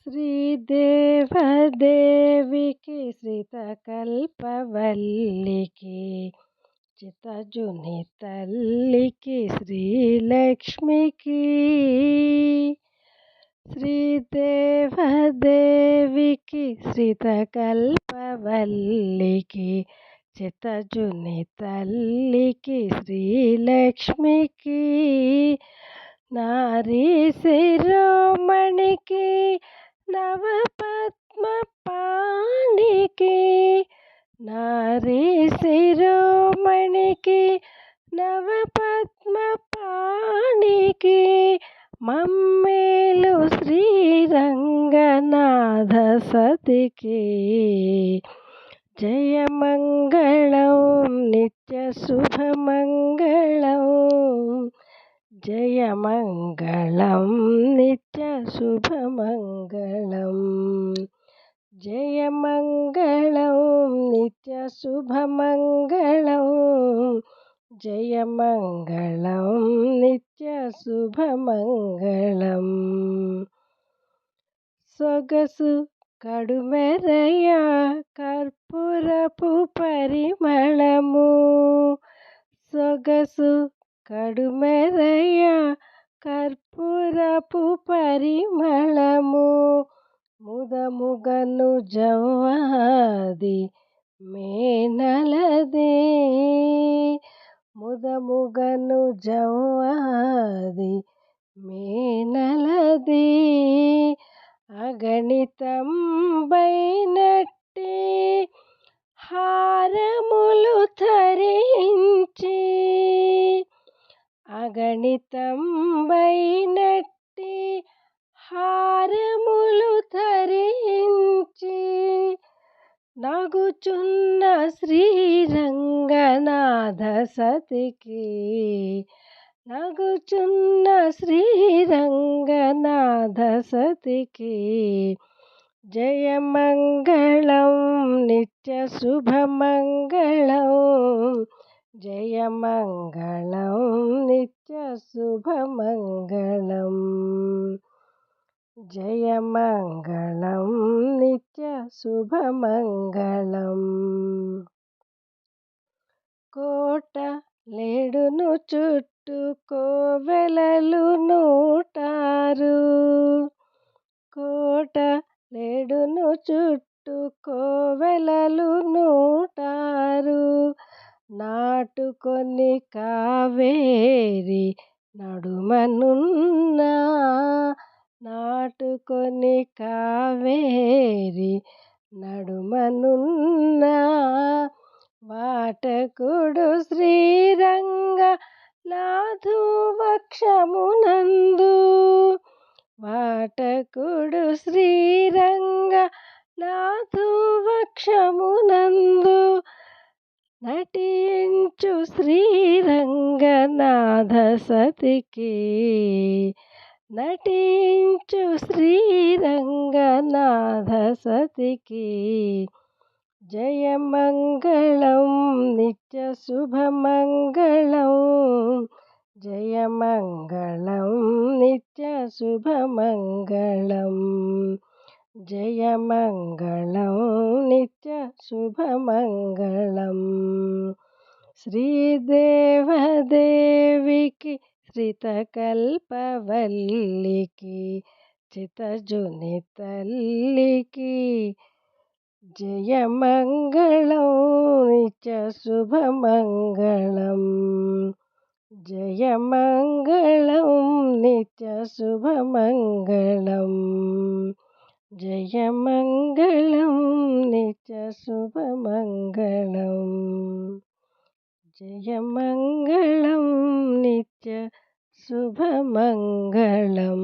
శ్రీదేవదేవికి శ్రితకల్పవల్లికి చిత్తజుని తల్లికి శ్రీలక్ష్మికి శ్రీదేవదేవికి శ్రితకల్పవల్లికి చిత్తజుని తల్లికి శ్రీలక్ష్మికి నారీ శిరోమణికి నవపద్మ పాణికి నారీ శిరోమణికి నవపద్మ పాణికి మమ్మేలు శ్రీరంగనాథ సతికి జయమంగళం నిత్య శుభమంగళం జయమంగళం నిత్య శుభమంగళం జయమంగళం నిత్య శుభమంగళం జయమంగళం నిత్య శుభమంగళం సొగసు కడుమెరయ కర్పూరపు పరిమళము సొగసు కడుమెరయ కర్పూరపు పరిమళము ముదముగను జవ్వాది మేనలది ముదముగను జవ్వాది మేనలది అగణితం బైనట్టి హారములు ధరించి అగణితం బైనట్టి హారములు ధరించి నగుచున్న శ్రీరంగనాథ సతికి నగుచున్న శ్రీరంగనాథ సతికి జయమంగళం నిత్య శుభమంగళం జయమంగళం నిత్య శుభమంగళం జయమంగళం నిత్య శుభమంగళం కోట లేడును చుట్టూ కోవెలలు 106 కోట లేడును చుట్టూ కోవెలలు 106 నాటుకొని కావేరి నడుమనున్న నాటుకొని కావేరి నడుమనున్న వాటకుడు శ్రీరంగనాథు వక్షమునందు వాటకుడు శ్రీరంగనాథు వక్షమునందు నటించు శ్రీరంగనాథ సతికి నటించు శ్రీరంగనాథ సతికి జయమంగళం నిత్య శుభమంగళం జయమంగళం నిత్య శుభమంగళం జయమంగళం నిత్య శుభమంగళం శ్రీదేవదేవికి శ్రితకల్పవల్లికి చిత్తజుని తల్లికి జయమంగళం నిత్య శుభమంగళం జయమంగళం నిత్య శుభమంగళం జయమంగళం నిత్య శుభమంగళం జయమంగళం నిత్య శుభమంగళం.